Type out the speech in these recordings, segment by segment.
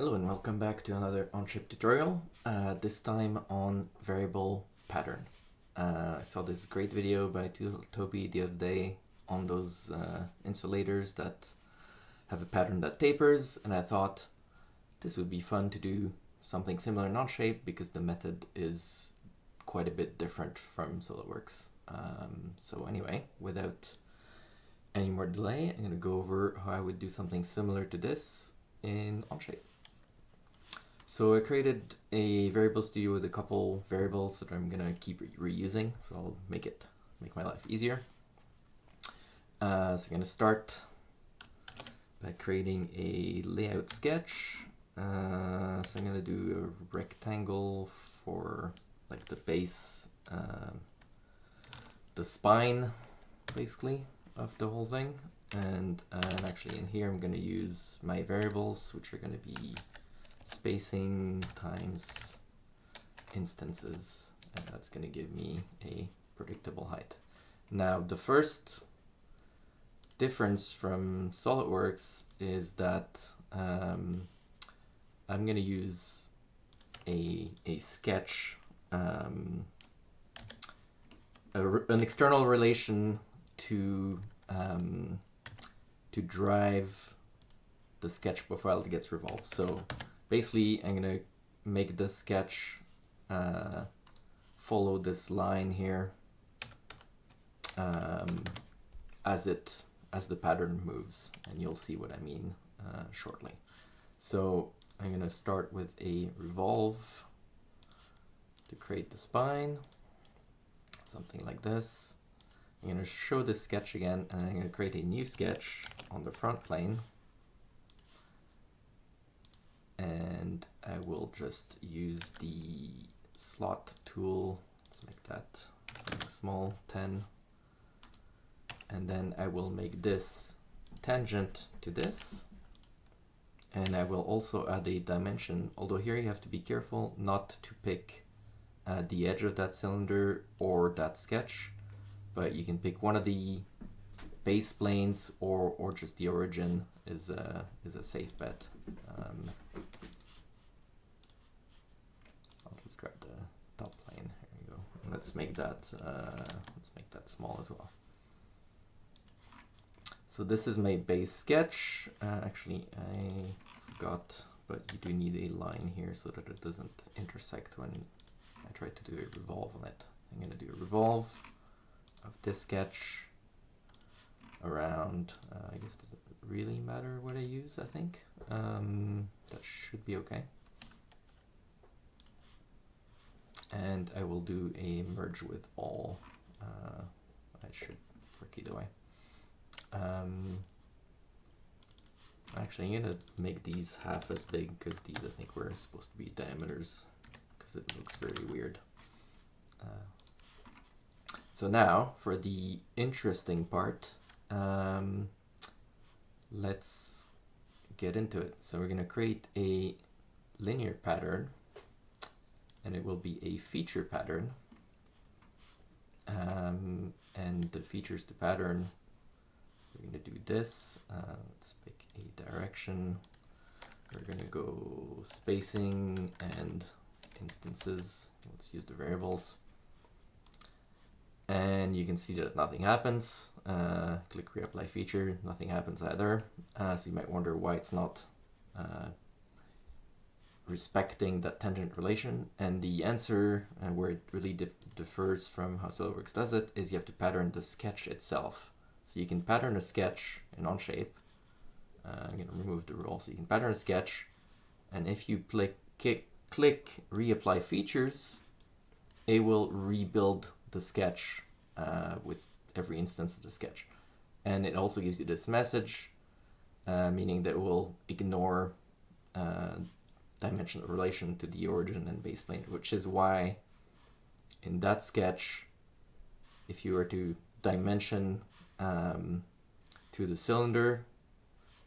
Hello and welcome back to another Onshape tutorial, this time on variable pattern. I saw this great video by Toby the other day on those insulators that have a pattern that tapers, and I thought this would be fun to do something similar in Onshape because the method is quite a bit different from SolidWorks. So anyway, without any more delay, I'm going to go over how I would do something similar to this in Onshape. So I created a variable studio with a couple variables that I'm gonna keep reusing, so I'll make my life easier. So I'm gonna start by creating a layout sketch. So I'm gonna do a rectangle for like the base, the spine, basically, of the whole thing. And actually in here I'm gonna use my variables, which are gonna be spacing times instances, and that's going to give me a predictable height. Now the first difference from SolidWorks is that I'm going to use a sketch, an external relation to drive the sketch profile that gets revolved. So basically, I'm going to make this sketch follow this line here as the pattern moves, and you'll see what I mean shortly. So I'm going to start with a revolve to create the spine, something like this. I'm going to show this sketch again, and I'm going to create a new sketch on the front plane. And I will just use the slot tool. Let's make that small, 10. And then I will make this tangent to this. And I will also add a dimension, although here you have to be careful not to pick the edge of that cylinder or that sketch, but you can pick one of the base planes or just the origin is a safe bet. I'll just grab the top plane. Here we go. Let's make that small as well. So this is my base sketch. Actually, I forgot, but you do need a line here so that it doesn't intersect when I try to do a revolve on it. I'm going to do a revolve of this sketch around, I guess it doesn't really matter what I use, I think. That should be okay. And I will do a merge with all. I should work either way. Actually, I'm going to make these half as big because these I think were supposed to be diameters because it looks very weird. So now for the interesting part, let's get into it. So we're going to create a linear pattern, and it will be a feature pattern. And the features to pattern, we're going to do this. Let's pick a direction. We're going to go spacing and instances. Let's use the variables. And you can see that nothing happens. Click reapply feature, nothing happens either. So you might wonder why it's not respecting that tangent relation. And the answer, where it really differs from how SolidWorks does it, is you have to pattern the sketch itself. So you can pattern a sketch in Onshape. I'm going to remove the rule. So you can pattern a sketch, and if you click reapply features, it will rebuild the sketch with every instance of the sketch. And it also gives you this message, meaning that it will ignore dimensional relation to the origin and base plane, which is why in that sketch, if you were to dimension to the cylinder,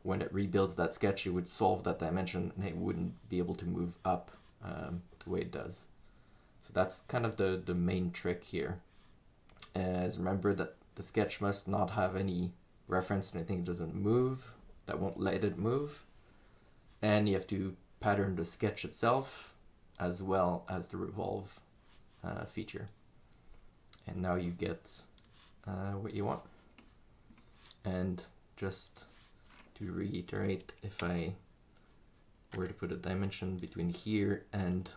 when it rebuilds that sketch, it would solve that dimension and it wouldn't be able to move up the way it does. So that's kind of the main trick here. As remember that the sketch must not have any reference to anything that doesn't move, that won't let it move. And you have to pattern the sketch itself as well as the revolve feature. And now you get what you want. And just to reiterate, if I were to put a dimension between here and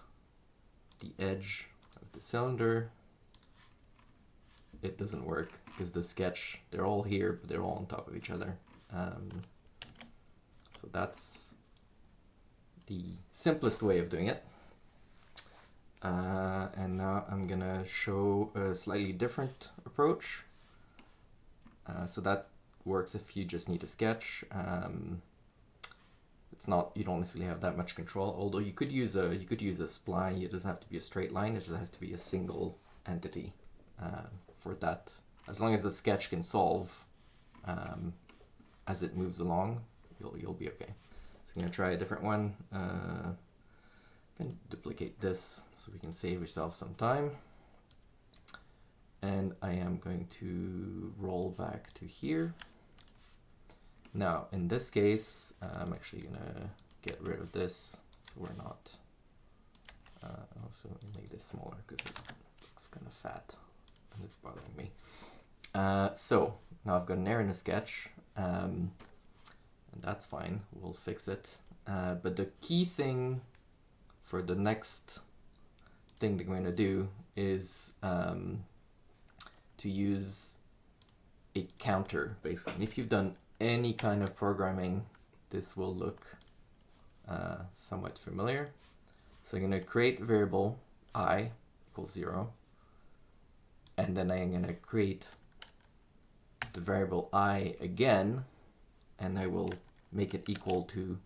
the edge of the cylinder, it doesn't work because the sketch, they're all here, but they're all on top of each other. So that's the simplest way of doing it. And now I'm gonna show a slightly different approach. So that works if you just need a sketch. It's not, you don't necessarily have that much control, although you could use a spline. It doesn't have to be a straight line, it just has to be a single entity for that. As long as the sketch can solve as it moves along, you'll be okay. So I'm gonna try a different one. Can duplicate this so we can save yourself some time. And I am going to roll back to here. Now, in this case, I'm actually gonna get rid of this so we're not. Also make this smaller because it looks kind of fat and it's bothering me. So now I've got an error in the sketch, and that's fine. We'll fix it. But the key thing for the next thing that we're going to do is to use a counter, basically. And if you've done any kind of programming, this will look somewhat familiar. So I'm going to create the variable I equals 0, and then I'm going to create the variable I again, and I will make it equal to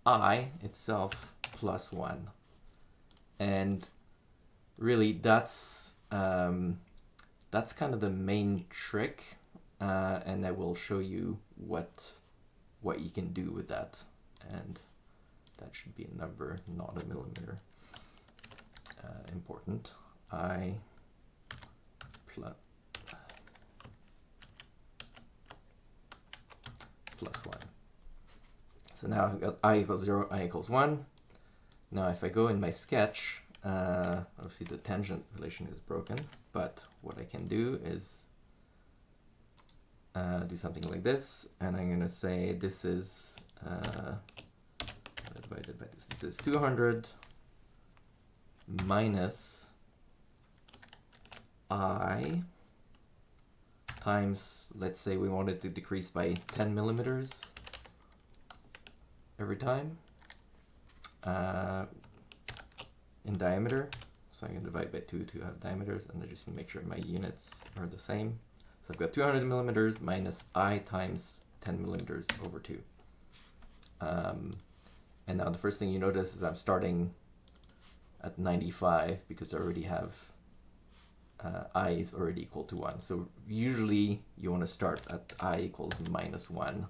I itself plus 1. And really that's kind of the main trick, and I will show you what you can do with that. And that should be a number, not a millimeter. Important. I plus 1. So now I've got I equals 0, I equals 1. Now if I go in my sketch, obviously the tangent relation is broken, but what I can do is do something like this, and I'm going to say this is divided by this. This is 200 minus I times, let's say we wanted to decrease by 10 millimeters every time in diameter. So I'm going to divide by 2 to have diameters, and I just need to make sure my units are the same. So I've got 200 millimeters minus I times 10 millimeters over 2. And now the first thing you notice is I'm starting at 95 because I already have I is already equal to 1. So usually you want to start at I equals minus 1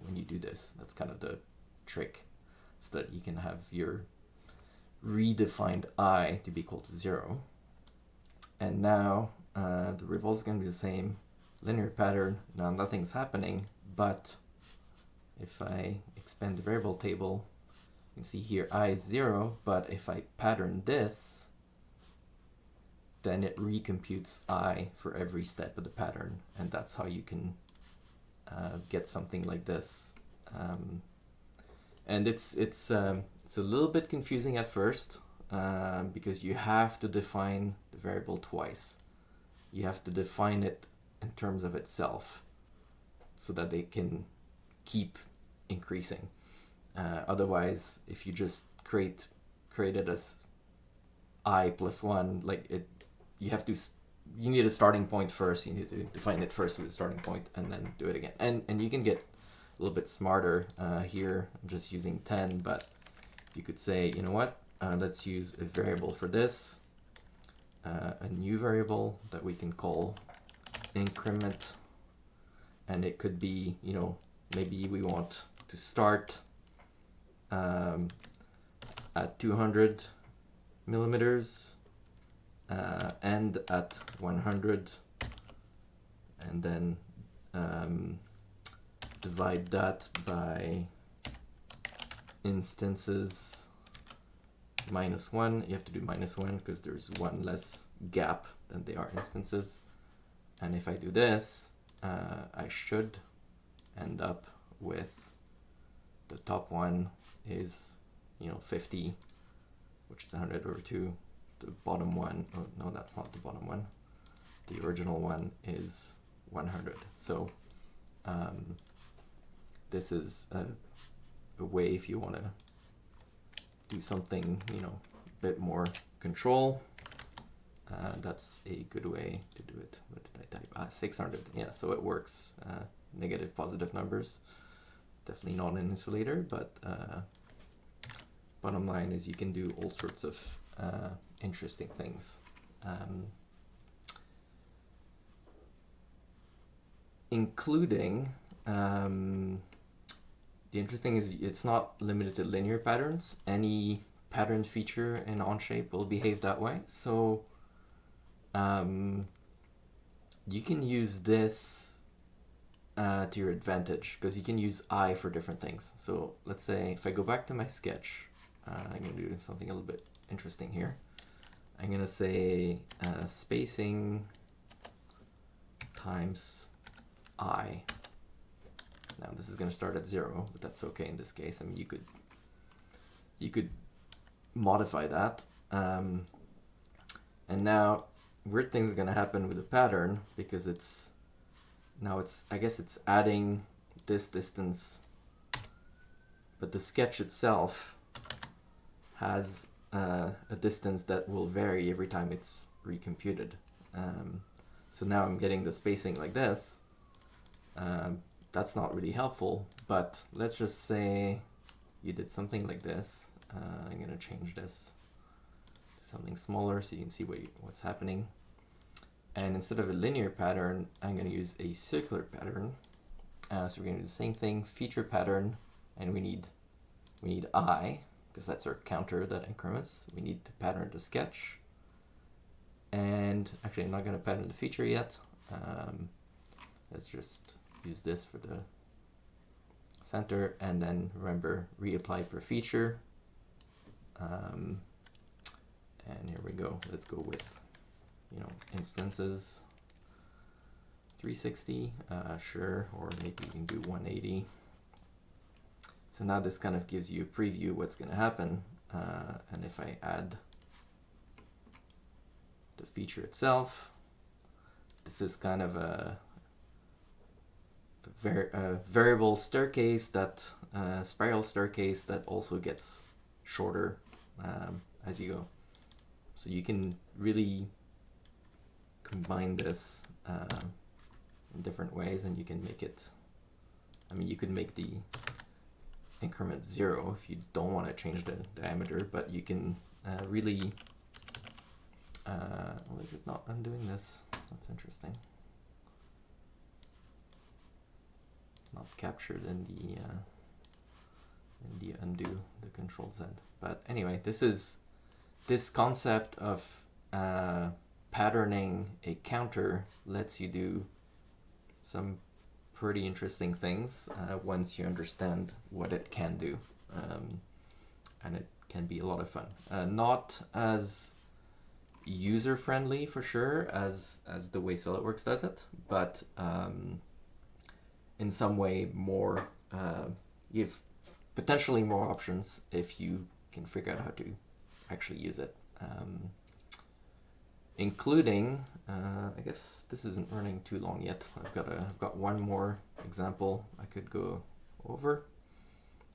when you do this. That's kind of the trick, so that you can have your redefined I to be equal to 0. And now the revolve is going to be the same, linear pattern. Now nothing's happening, but if I expand the variable table, you can see here I is 0, but if I pattern this, then it recomputes I for every step of the pattern, and that's how you can get something like this. And it's a little bit confusing at first because you have to define the variable twice. You have to define it in terms of itself so that it can keep increasing. Otherwise, if you just create it as I plus 1, like you need a starting point first. You need to define it first with a starting point and then do it again. And you can get a little bit smarter here. I'm just using 10, but you could say, you know what, let's use a variable for this, a new variable that we can call increment, and it could be, you know, maybe we want to start at 200 millimeters, end at 100, and then divide that by instances -1, you have to do -1 because there's one less gap than they are instances. And if I do this, I should end up with the top one is, 50, which is 100 over 2. The bottom one, oh no, that's not the bottom one. The original one is 100. So this is a way if you want to do something, a bit more control. That's a good way to do it. What did I type? 600. Yeah, so it works. Negative, positive numbers. Definitely not an insulator, but bottom line is you can do all sorts of interesting things. Including, the interesting thing is it's not limited to linear patterns. Any pattern feature in Onshape will behave that way. So you can use this to your advantage, because you can use I for different things. So let's say if I go back to my sketch, I'm going to do something a little bit interesting here. I'm going to say spacing times I. Now this is going to start at 0, but that's okay in this case. I mean, you could modify that. And now weird things are going to happen with the pattern, because I guess it's adding this distance, but the sketch itself has a distance that will vary every time it's recomputed. So now I'm getting the spacing like this. That's not really helpful, but let's just say you did something like this. I'm going to change this to something smaller so you can see what's happening. And instead of a linear pattern, I'm going to use a circular pattern. So we're going to do the same thing, feature pattern, and we need I, because that's our counter that increments. We need to pattern the sketch. And actually, I'm not going to pattern the feature yet. Let's just use this for the center, and then remember, reapply per feature. And here we go. Let's go with instances 360, sure, or maybe you can do 180. So now this kind of gives you a preview of what's going to happen. And if I add the feature itself, this is kind of a variable staircase, that spiral staircase that also gets shorter as you go. So you can really combine this in different ways, and you can make it, you could make the increment 0 if you don't want to change the diameter, but you can really, why is it not undoing this? That's interesting. Not captured in the undo, the Control Z. But anyway, this concept of patterning a counter lets you do some pretty interesting things once you understand what it can do. And it can be a lot of fun. Not as user-friendly for sure as the way SolidWorks does it, but in some way more, you have potentially more options if you can figure out how to actually use it. Including, I guess this isn't running too long yet. I've got one more example I could go over,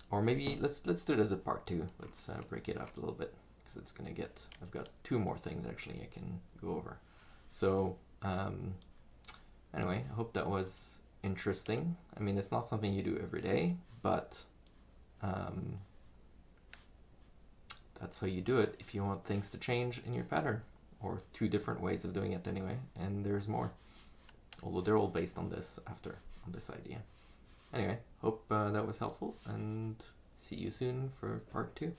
or maybe let's do it as a part 2. Let's break it up a little bit, because it's gonna get. I've got 2 more things actually I can go over. So anyway, I hope that was interesting. It's not something you do every day, but that's how you do it if you want things to change in your pattern, or 2 different ways of doing it anyway, and there's more. Although they're all based on this on this idea. Anyway, hope that was helpful, and see you soon for part 2.